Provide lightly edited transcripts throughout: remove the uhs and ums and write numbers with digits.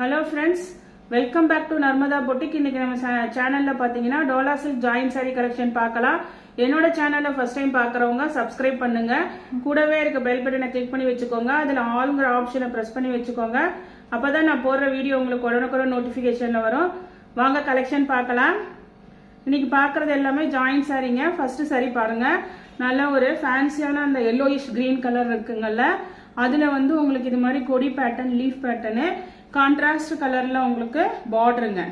Hello friends, welcome back to Narmada Boutique. இன்னைக்கு நம்ம சேனல்ல பாத்தீங்கன்னா Dola silk join saree collection பார்க்கலாம். என்னோட சேனலை ஃபர்ஸ்ட் டைம் பார்க்கறவங்க சப்ஸ்கிரைப் பண்ணுங்க. கூடவே இருக்க பெல் பட்டனை கிளிக் பண்ணி வச்சுக்கோங்க. அதுல ஆல்ங்கற ஆப்ஷனை பிரஸ் பண்ணி வச்சுக்கோங்க. அப்பதான் நான் போடுற வீடியோ உங்களுக்கு உடனுக்குடன் நோட்டிபிகேஷன்ல வரும். வாங்க கலெக்ஷன் பார்க்கலாம். இன்னைக்கு பார்க்கறது எல்லாமே ஜாயின் சாரீங்க. ஃபர்ஸ்ட் saree பாருங்க. நல்ல ஒரு ஃபேன்சியான அந்த yellowish green கலர் இருக்குங்கல்ல. அதுல வந்து உங்களுக்கு இது மாதிரி கொடி பேட்டர்ன், லீஃப் பேட்டர்ன், கான்ட்ராஸ்ட் கலர்ல உங்களுக்கு பார்டருங்க.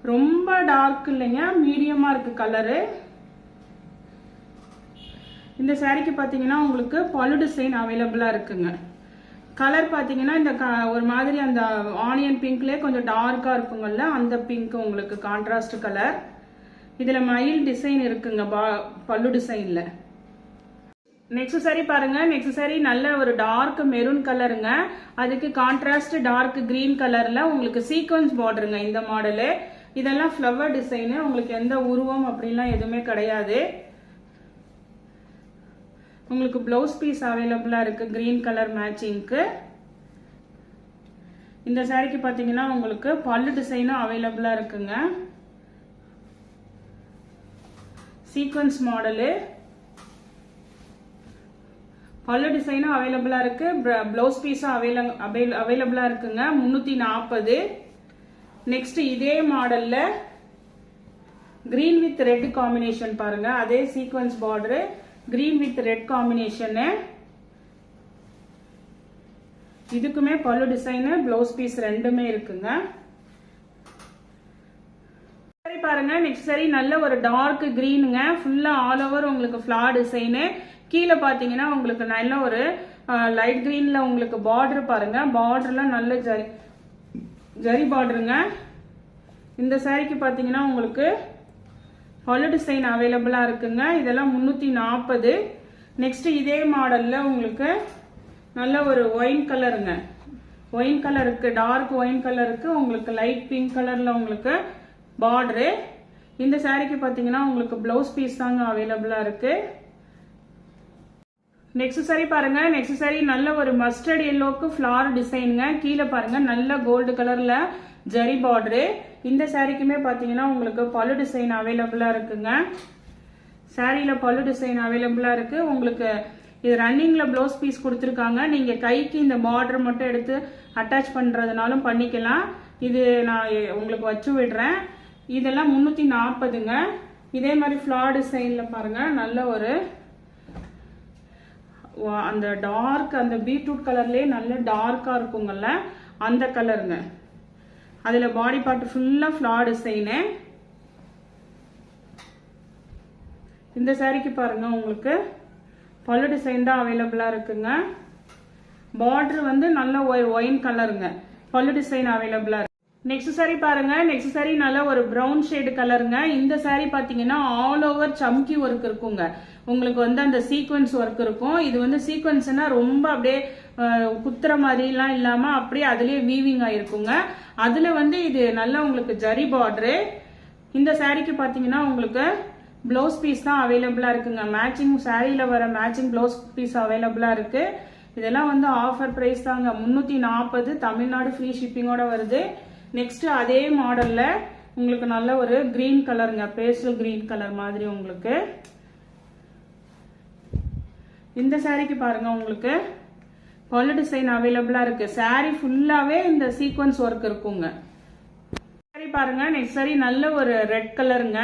ரொம்ப டார்க் இல்லைங்க, மீடியமா இருக்கு கலரு. இந்த சாரிக்கு பாத்தீங்கன்னா உங்களுக்கு பல்லு டிசைன் அவைலபிளா இருக்குங்க. கலர் பாத்தீங்கன்னா இந்த ஒரு மாதிரி அந்த ஆனியன் பிங்க்லயே கொஞ்சம் டார்க்கா இருக்குங்கல்ல, அந்த பிங்க் உங்களுக்கு கான்ட்ராஸ்ட் கலர். இதுல மயில் டிசைன் இருக்குங்க பல்லு டிசைன்ல. நெக்ஸ்ட் சாரி பாருங்க. நெக்ஸ்ட் சாரி நல்ல ஒரு டார்க் மெரூன் கலருங்க. அதுக்கு கான்ட்ராஸ்ட் டார்க் கிரீன் கலர்ல உங்களுக்கு சீக்வன்ஸ் பார்டருங்க. இந்த மாடலு இதெல்லாம் ஃப்ளவர் டிசைனு. உங்களுக்கு எந்த உருவம் அப்படின்லாம் எதுவுமே கிடையாது. உங்களுக்கு பிளவுஸ் பீஸ் அவைலபிளா இருக்கு கிரீன் கலர் மேட்சிங்க்கு. இந்த சாரிக்கு பாத்தீங்கன்னா உங்களுக்கு பல்லு டிசைனும் அவைலபிளா இருக்குங்க. சீக்வன்ஸ் மாடலு பல்லு டிசைனும் அவைலபிளா இருக்கு. பிளவுஸ் பீஸும் அவைலபிளா இருக்குங்க. 340. நெக்ஸ்ட் இதே மாடல்ல கிரீன் வித் ரெட் காம்பினேஷன் பாருங்க. அதே sequence border, green with red combination. இதுக்குமே பல்லு டிசைன், பிளவுஸ் பீஸ் ரெண்டுமே இருக்குங்க. சரி பாருங்க. நெக்ஸ்ட் சரி நல்ல ஒரு டார்க் கிரீனுங்க. ஃபுல்லா ஆல் ஓவர் உங்களுக்கு ஃபிளவர் டிசைனு. கீழே பாத்தீங்கன்னா உங்களுக்கு நல்ல ஒரு லைட் கிரீன்ல உங்களுக்கு பார்டர் பாருங்க. பார்டர்ல நல்ல ஜரி பார்டருங்க. இந்த சாரிக்கு பாத்தீங்கன்னா உங்களுக்கு பல்லு டிசைன் அவைலபிளா இருக்குங்க. இதெல்லாம் 340. நெக்ஸ்ட் இதே மாடல்ல உங்களுக்கு நல்ல ஒரு ஒயின் கலருங்க. ஒயின் கலருக்கு, டார்க் ஒயின் கலருக்கு உங்களுக்கு லைட் பிங்க் கலர்ல உங்களுக்கு பார்டரு. இந்த சாரிக்கு பாத்தீங்கன்னா உங்களுக்கு பிளவுஸ் பீஸ் தாங்க அவைலபிளா இருக்கு. நெக்ஸ்ட் சாரி பாருங்க. நெக்ஸ்ட் சாரி நல்ல ஒரு மஸ்டர்ட் எல்லோக்கு ஃபிளவர் டிசைனுங்க. கீழே பாருங்க நல்ல கோல்டு கலர்ல ஜரி பார்டரு. இந்த சாரிக்குமே பாத்தீங்கன்னா உங்களுக்கு பல்லு டிசைன் அவைலபிளா இருக்குங்க. சாரியில பல்லு டிசைன் அவைலபிளா இருக்கு. உங்களுக்கு இது ரன்னிங்ல பிளவுஸ் பீஸ் கொடுத்துருக்காங்க. நீங்க கைக்கு இந்த பார்டர் மட்டும் எடுத்து அட்டாச் பண்றதுனாலும் பண்ணிக்கலாம். இது நான் உங்களுக்கு வச்சு விடுறேன். இதெல்லாம் 340ங்க. இதே மாதிரி ஃபிளவர் டிசைன்ல பாருங்க நல்ல ஒரு அந்த டார்க் அந்த பீட்ரூட் கலர்லயே நல்ல டார்க்கா இருக்குங்கல்ல, அந்த கலருங்க. அதுல பாடி பார்ட் ஃபுல்லா ஃபிளவர் டிசைனு. இந்த சாரிக்கு பாருங்க உங்களுக்கு பல்லு டிசைன் தான் அவைலபிளா இருக்குங்க. பார்டர் வந்து நல்ல ஒயின் கலருங்க. பல்லு டிசைன் அவைலபிளா இருக்கு. நெக்ஸ்ட் சாரி பாருங்க. நெக்ஸ்ட் சாரி நல்ல ஒரு பிரவுன் ஷேடு கலருங்க. இந்த சாரி பாத்தீங்கன்னா ஆல் ஓவர் சம்கி ஒர்க் இருக்குங்க. உங்களுக்கு வந்து அந்த சீக்வன்ஸ் ஒர்க் இருக்கும். இது வந்து சீக்வன்ஸ்னா ரொம்ப அப்படியே குத்துற மாதிரிலாம் இல்லாம அப்படியே அதுலயே வீவிங் ஆயிருக்குங்க. அதுல வந்து இது நல்ல உங்களுக்கு ஜரி பார்டரு. இந்த சாரிக்கு பாத்தீங்கன்னா உங்களுக்கு பிளவுஸ் பீஸ் தான் அவைலபிளா இருக்குங்க. மேட்சிங் சாரியில வர மேட்சிங் பிளவுஸ் பீஸ் அவைலபிளா இருக்கு. இதெல்லாம் வந்து ஆஃபர் பிரைஸ் தாங்க. 340. தமிழ்நாடு ஃப்ரீ ஷிப்பிங்கோட வருது. நெக்ஸ்ட் அதே மாடல்ல உங்களுக்கு நல்ல ஒரு கிரீன் கலருங்க. பேஸ்டல் கிரீன் கலர் மாதிரி உங்களுக்கு. இந்த சாரிக்கு பாருங்க உங்களுக்கு பல்லு டிசைன் அவைலபிளா இருக்கு. சாரி ஃபுல்லாவே இந்த சீக்வன்ஸ் ஒர்க் இருக்குங்க. சாரி பாருங்க. நெக்ஸ்ட் சாரி நல்ல ஒரு ரெட் கலருங்க.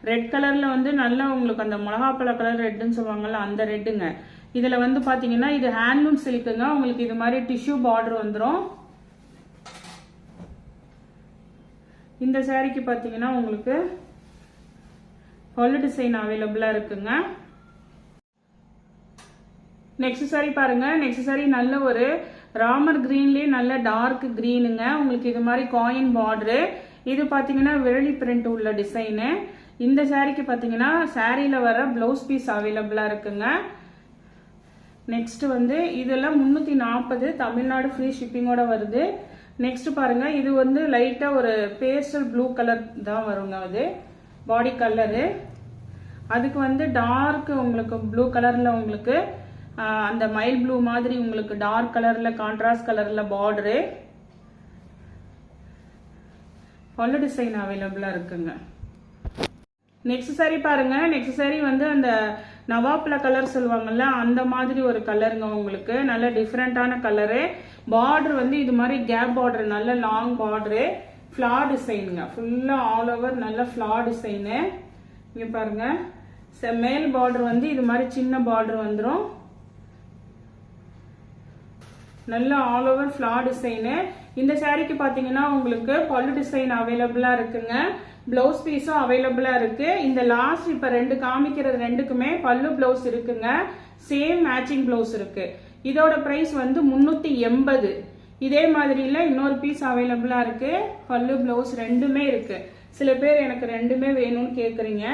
ரெட் கலர்ல வந்து நல்ல உங்களுக்கு அந்த மிளகாப்பழ கலர் ரெட்னு சொல்லுவாங்கல்ல, அந்த ரெட்டுங்க. இதுல வந்து பாத்தீங்கன்னா இது ஹேண்ட்லூம் சில்க்குங்க. உங்களுக்கு இது மாதிரி டிஷ்யூ பார்டர் வந்துடும். இந்த சாரிக்கு பாத்தீங்கன்னா உங்களுக்கு பல்லு டிசைன் அவைலபிளா இருக்குங்க. நெக்ஸ்ட் சாரி பாருங்க. நெக்ஸ்ட் சாரி நல்ல ஒரு ராமர் கிரீன்லயே நல்ல டார்க் கிரீனுங்க. உங்களுக்கு இது மாதிரி காயின் பார்டரு. இது பாத்தீங்கன்னா விரலி பிரிண்ட் உள்ள டிசைனு. இந்த சாரிக்கு பாத்தீங்கன்னா சாரியில வர பிளவுஸ் பீஸ் அவைலபிளா இருக்குங்க. நெக்ஸ்ட் வந்து இதெல்லாம் 340. தமிழ்நாடு ஃப்ரீ ஷிப்பிங்கோட வருது. நெக்ஸ்ட் பாருங்க. இது வந்து லைட்டா ஒரு பேஸ்டல் ப்ளூ கலர் தான் வருங்க. அது பாடி கலரு. அதுக்கு வந்து டார்க் உங்களுக்கு ப்ளூ கலர்ல உங்களுக்கு அந்த மயில் ப்ளூ மாதிரி உங்களுக்கு டார்க் கலர்ல கான்ட்ராஸ்ட் கலர்ல பார்டரு. பல்லு டிசைன் அவைலபிளா இருக்குங்க. நெக்ஸ்ட் சாரி பாருங்க. நெக்ஸ்ட் சாரி வந்து அந்த நவாப்ல கலர் சொல்லுவாங்கல்ல, அந்த மாதிரி ஒரு கலருங்க. உங்களுக்கு நல்ல டிஃப்ரெண்டான கலரு. பார்டர் வந்து இது மாதிரி கேப் பார்டர், நல்ல லாங் பார்டரு, ஃபிளார் டிசைனுங்க. ஃபுல்லா ஆல் ஓவர் நல்ல ஃபிளார் டிசைனு. இங்க பாருங்க, மேல் பார்டர் வந்து இது மாதிரி சின்ன பார்டர் வந்துடும். நல்ல ஆல் ஓவர் ஃபிளார் டிசைனு. இந்த சாரிக்கு பாத்தீங்கன்னா உங்களுக்கு பல்லு டிசைன் அவைலபிளா இருக்குங்க. பிளவுஸ் பீஸும் அவைலபிளா இருக்கு. இந்த லாஸ்ட் இப்ப ரெண்டு காமிக்கிறது ரெண்டுக்குமே பல்லு பிளவுஸ் இருக்குங்க. சேம் மேட்சிங் பிளவுஸ் இருக்கு. இதோட பிரைஸ் வந்து 380. இதே மாதிரில இன்னொரு பீஸ் அவைலபிளா இருக்கு. பல்லு பிளவுஸ் ரெண்டுமே இருக்கு. சில பேர் எனக்கு ரெண்டுமே வேணும்னு கேக்குறீங்க.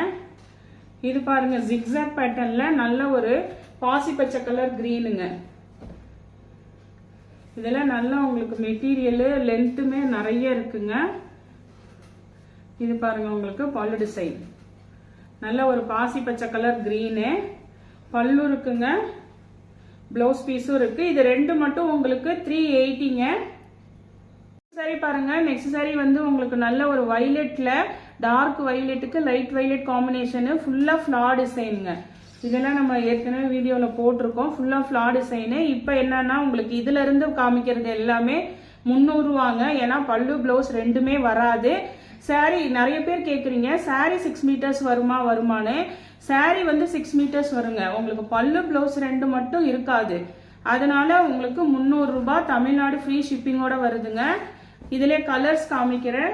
இது பாருங்க, ஜிக்ஸாக் பேட்டர்ன்ல நல்ல ஒரு பாசி பச்சை கலர் கிரீனுங்க. இதெல்லாம் நல்லா உங்களுக்கு மெட்டீரியல் லென்த்துமே நிறைய இருக்குங்க. இது பாருங்க, உங்களுக்கு பல்லு டிசைன் நல்ல ஒரு பாசி பச்சை கலர் கிரீனு. பல்லு இருக்குங்க, பிளவுஸ் பீஸும் இருக்கு. இது ரெண்டு மட்டும் உங்களுக்கு 380ங்க. சரி பாருங்க, நெக்ஸ்ட் சாரி வந்து உங்களுக்கு நல்ல ஒரு வயலட்ல, டார்க் வயலட்டுக்கு லைட் வயலட் காம்பினேஷன், ஃபுல்லா ஃபிளார் டிசைனுங்க. இதெல்லாம் நம்ம ஏற்கனவே வீடியோல போட்டிருக்கோம். ஃபுல்லா ஃபிளார் டிசைனு. இப்போ என்னன்னா உங்களுக்கு இதுல இருந்து காமிக்கிறது எல்லாமே 300 ரூபாங்க. ஏன்னா பல்லு பிளவுஸ் ரெண்டுமே வராது. சாரி நிறைய பேர் கேக்குறீங்க, சாரி 6 மீட்டர்ஸ் வருமானு. சாரி வந்து 6 மீட்டர்ஸ் வருங்க. உங்களுக்கு பல்லு பிளவுஸ் ரெண்டு மட்டும் இருக்காது. அதனால உங்களுக்கு 300 ரூபாய். தமிழ்நாடு ஃப்ரீ ஷிப்பிங்கோட வருதுங்க. இதுல கலர்ஸ் காமிக்கிறேன்.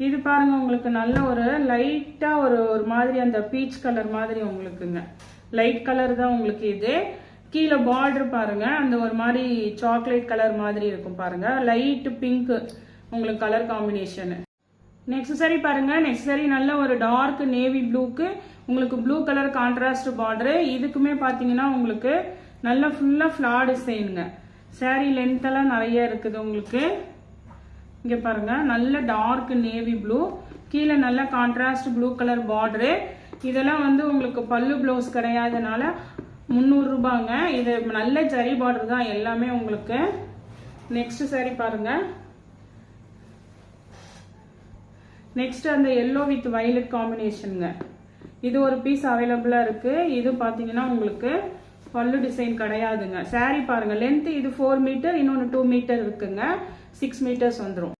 இது பாருங்க, உங்களுக்கு நல்ல ஒரு லைட்டா ஒரு மாதிரி அந்த பீச் கலர் மாதிரி உங்களுக்குங்க. லைட் கலர் தான் உங்களுக்கு இது. கீழே பார்டர் பாருங்க, அந்த ஒரு மாதிரி சாக்லேட் கலர் மாதிரி இருக்கும் பாருங்க. லைட் பிங்க் உங்களுக்கு கலர் காம்பினேஷன். நெக்ஸ்ட் சாரி பாருங்க. நெக்ஸ்ட் சாரி நல்ல ஒரு டார்க் நேவி ப்ளூக்கு உங்களுக்கு ப்ளூ கலர் கான்ட்ராஸ்ட் பார்டர். இதுக்குமே பாத்தீங்கன்னா உங்களுக்கு நல்ல ஃபுல்லா ஃபிளார் டிசைனுங்க. சாரி லென்த் எல்லாம் நிறைய இருக்குது உங்களுக்கு. இங்க பாருங்க, நல்ல டார்க் நேவி ப்ளூ, கீழே நல்ல கான்ட்ராஸ்ட் ப்ளூ கலர் பார்டரு. இதெல்லாம் வந்து உங்களுக்கு பல்லு பிளவுஸ் கிடையாதனால 300 ரூபாங்க. இது நல்ல ஜரி பார்டர் தான் எல்லாமே உங்களுக்கு. நெக்ஸ்ட் சாரி பாருங்க. நெக்ஸ்ட் அந்த எல்லோ வித் வயலட் காம்பினேஷனுங்க. இது ஒரு பீஸ் அவைலபிளா இருக்கு. இது பாத்தீங்கன்னா உங்களுக்கு பல்லு டிசைன் கிடையாதுங்க. சாரி பாருங்க, லென்த் இது 4 மீட்டர், இன்னொன்னு 2 மீட்டர் இருக்குங்க. 6 மீட்டர்ஸ் வந்துடும்.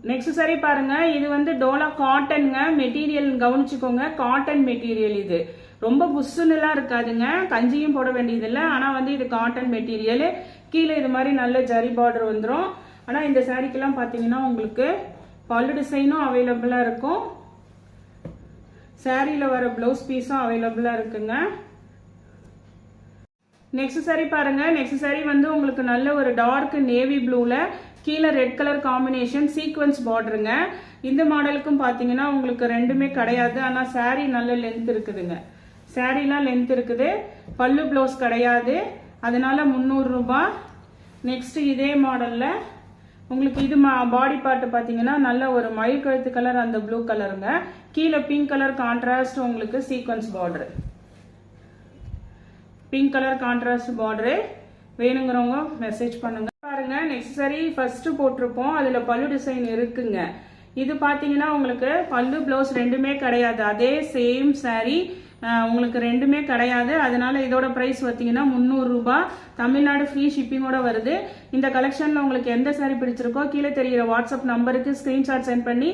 நெக்ஸ்ட் சாரி பாருங்க. இது வந்து டோலா காட்டன்ங்க. மெட்டீரியல் கவனிச்சுக்கோங்க, காட்டன் மெட்டீரியல். இது ரொம்ப புஷ்ஷுன்னு எல்லாம் இருக்காதுங்க. கஞ்சியும் போட வேண்டியது இல்லை. ஆனா வந்து இது காட்டன் மெட்டீரியல். கீழே இது மாதிரி நல்ல ஜரி பார்டர் வந்துடும். ஆனா இந்த சாரிக்கெல்லாம் பாத்தீங்கன்னா உங்களுக்கு பல்லு டிசைனும் அவைலபிளா இருக்கும். சாரியில வர பிளவுஸ் பீஸும் அவைலபிளா இருக்குங்க. நெக்ஸ்ட் சாரி பாருங்க. நெக்ஸ்ட் சாரி வந்து உங்களுக்கு நல்ல ஒரு டார்க் நேவி ப்ளூல கீழே ரெட் கலர் காம்பினேஷன் சீக்வன்ஸ் பார்டருங்க. இந்த மாடலுக்கும் பாத்தீங்கன்னா உங்களுக்கு ரெண்டுமே கிடையாது. ஆனா சாரி நல்ல லென்த் இருக்குதுங்க. சாரிலாம் லென்த் இருக்குது. பல்லு பிளவுஸ் கிடையாது. அதனால 300 ரூபாய். நெக்ஸ்ட் இதே மாடல்ல உங்களுக்கு இது பாடி பார்ட் பாத்தீங்கன்னா நல்ல ஒரு மயில் கழுத்து கலர், அந்த ப்ளூ கலருங்க. கீழே பிங்க் கலர் கான்ட்ராஸ்ட் உங்களுக்கு sequence border. Pink colour contrast border. வேணுங்கிறவங்க மெசேஜ் பண்ணுங்க. பாருங்க, நெக்ஸ்ட் சாரி ஃபர்ஸ்ட் போட்டிருப்போம். அதுல பல்லு டிசைன் இருக்குங்க. இது பாத்தீங்கன்னா உங்களுக்கு பல்லு பிளவுஸ் ரெண்டுமே கிடையாது. அதே சேம் சாரி உங்களுக்கு ரெண்டுமே கிடையாது. அதனால இதோட பிரைஸ் பார்த்தீங்கன்னா 300 ரூபாய். தமிழ்நாடு ஃப்ரீ ஷிப்பிங்கோட வருது. இந்த கலெக்ஷன்ல உங்களுக்கு எந்த சாரி பிடிச்சிருக்கோ கீழே தெரிகிற வாட்ஸ்அப் நம்பருக்கு ஸ்கிரீன்ஷாட் சென்ட் பண்ணி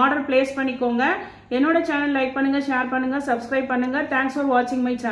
ஆர்டர் பிளேஸ் பண்ணிக்கோங்க. என்னோட சேனல் லைக் பண்ணுங்க, ஷேர் பண்ணுங்க, சப்ஸ்கிரைப் பண்ணுங்க. தேங்க்ஸ் ஃபார் வாட்சிங் மை சேனல்.